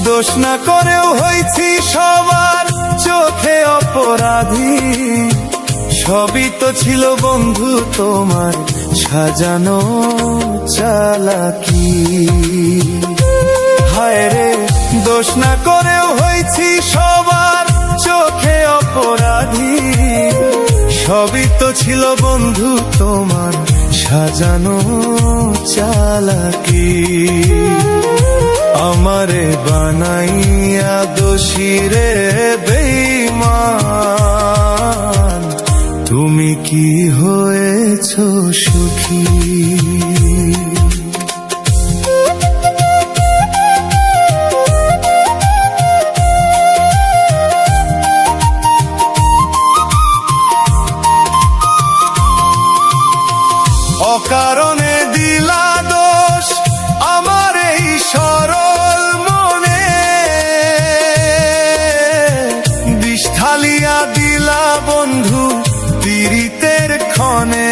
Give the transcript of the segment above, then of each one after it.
দোষ না করেও হয়েছি সবার চোখে অপরাধী। সবই তো ছিল বন্ধু তোমার সাজানো চালাকি। হায় রে, দোষ না করেও হয়েছি সবার চোখে অপরাধী। সবই তো ছিল বন্ধু তোমার সাজানো চালাকি। আমারে বানাইয়া দোষী রে বেঈমান, তুমি কি হয়েছ সুখী? অকারণে দিলা দোষ আমার এই সরল মনে, বিষ ঢালিয়া দিলা বন্ধু পীড়িতের ক্ষণে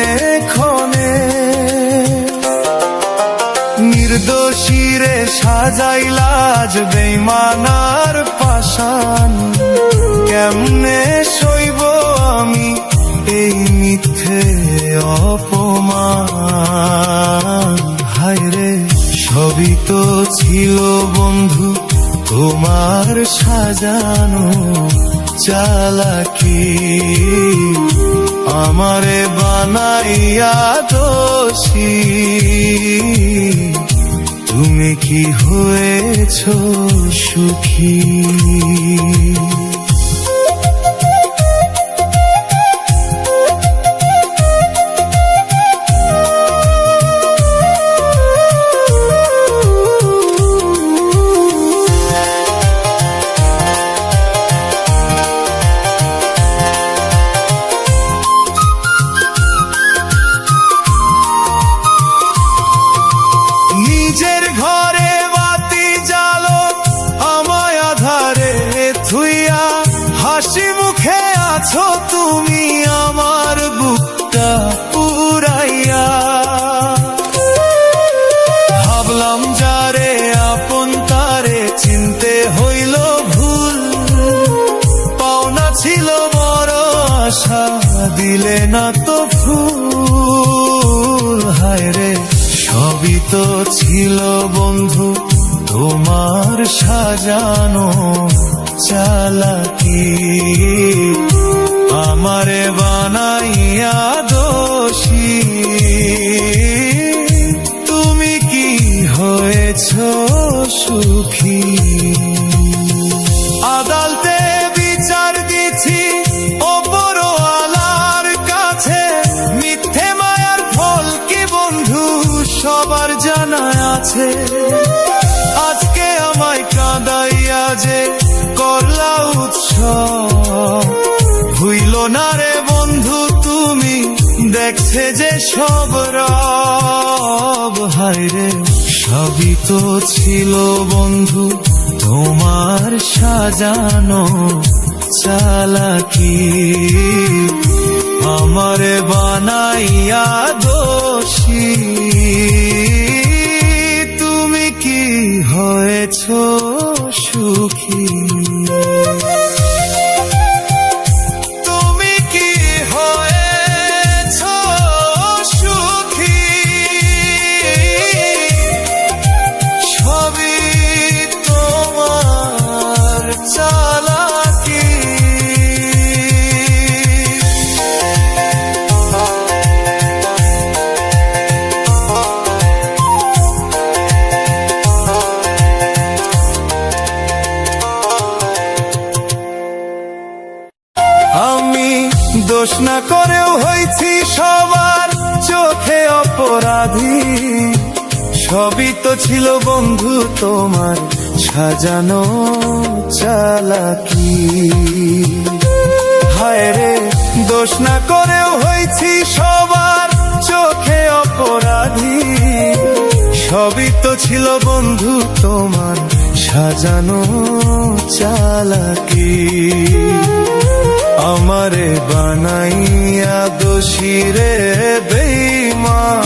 ক্ষণে। নির্দোষীরে সাজাইলা আজ বেঈমানার পাশান, কেমনে সইব আমি এই মিথ্যে অপমান। হায় রে, সবই তো ছিল বন্ধু তোমার সাজানো চালাকি। আমারে বানাইয়া দোষী, তুমি কি হয়েছ সুখী? নিজের ঘরে বাতি জ্বালো আমায় আধারে থুইয়া, হাসি মুখে আছো তুমি আমার বুকটা পুরাইয়া। ভাবলাম যারে আপন তারে চিনতে হইল ভুল, পাওনা ছিল বড় আশা দিলে না তো ফুল। হায় রে, সবই তো ছিল বন্ধু তোমার সাজানো চালাকি। আমারে বানাইয়া দোষী, তুমি কি হয়েছ সুখী? আদালতে বিচার দিছি ওপরওয়ালার কাছে, মিথ্যে মায়ার ফল কি বন্ধু সবার জানা আছে। আজকে আমায় কাঁদাইয়া যে করলা উৎসব, ভুইল না রে বন্ধু তুমি দেখছে যে সব রব। হায় রে, সবই তো ছিল বন্ধু তোমার সাজানো চালাকি। আমারে বানাইয়া দোষী, তুমি কি হয়েছ সুখী? তুমি কি হয়েছ সুখী? সবই তোমার চালাকি। আমি দোষ না করেও হয়েছি সবার চোখে অপরাধী। সবই তো ছিল বন্ধু তোমার সাজানো চালাকি। হায় রে, দোষ না করেও হয়েছি সবার চোখে অপরাধী। সবই তো ছিল বন্ধু তোমার সাজানো চালাকি। আমারে বানাইয়া দোষী রে বেঈমান,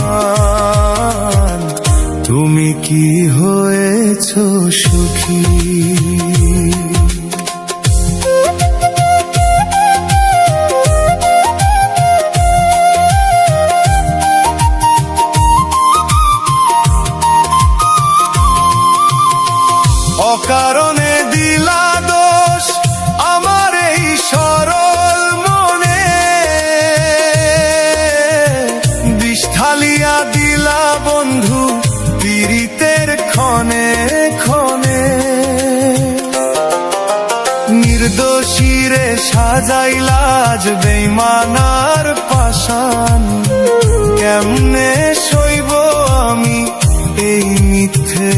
তুমি কি হয়েছ সুখী? অকারণে দিলা দোষ আমার এই সরল মনে, বিষ ঢালিয়া দিলা বন্ধু পীড়িতের ক্ষণে ক্ষণে। নির্দোষীরে সাজাইলা আজ বেঈমানার পাশান, কেমনে সইব আমি এই মিথ্যে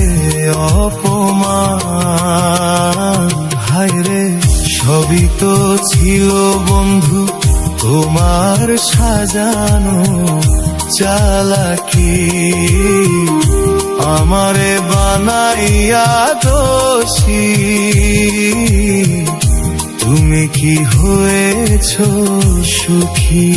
অপমান। হায়রে সবই তো ছিল বন্ধু তোমার সাজানো চালাকি, আমারে বানাইয়া দোষী। তুমি কি হয়েছ সুখী?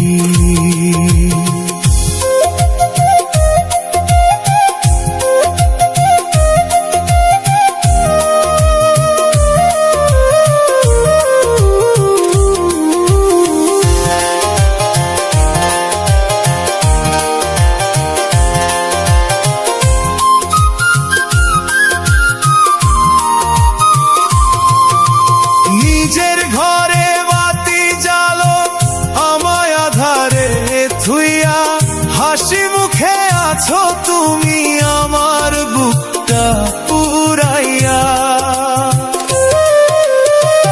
নিজের ঘরে বাতি জ্বালো আমায় আধারে থুইয়া, হাসি মুখে আছো তুমি আমার বুকটা পুরাইয়া।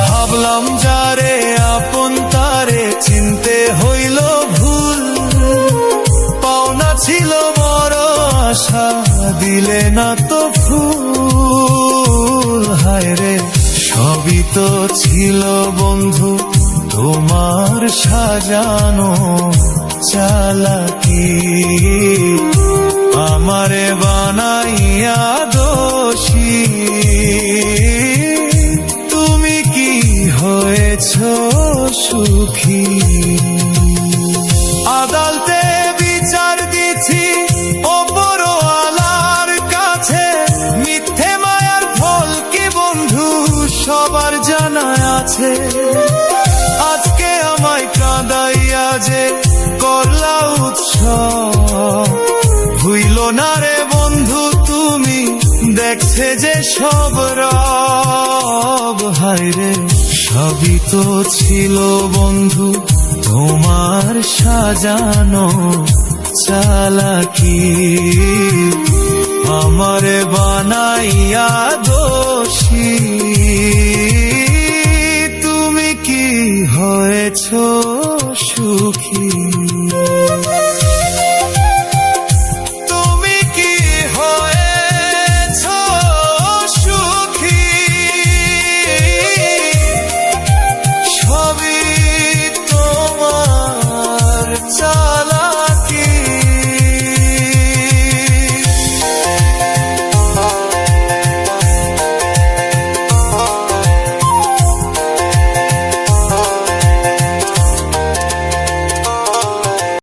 ভাবলাম যারে আপন তারে চিনতে হইল ভুল, পাওনা ছিল বড় আশা দিলে না তো ফুল। হায়রে সবই তো ছিল বন্ধু তোমার সাজানো চালাকি, আমারে বানাইয়া দোষী। তুমি কি হয়েছ সুখী? আদালতে বিচার দিছি ওপরওয়ালার কাছে, মিথ্যে মায়ার ফল কি বন্ধু সবার জানা আছে। আজকে আমায় কাঁদাইয়া যে করলা উৎসব, ভুইল না রে বন্ধু তুমি দেখছে যে সব রব। হায়রে সবই তো ছিল বন্ধু তোমার সাজানো চালাকি, আমারে বানাইয়া দোষী। তুমি কি হয়েছ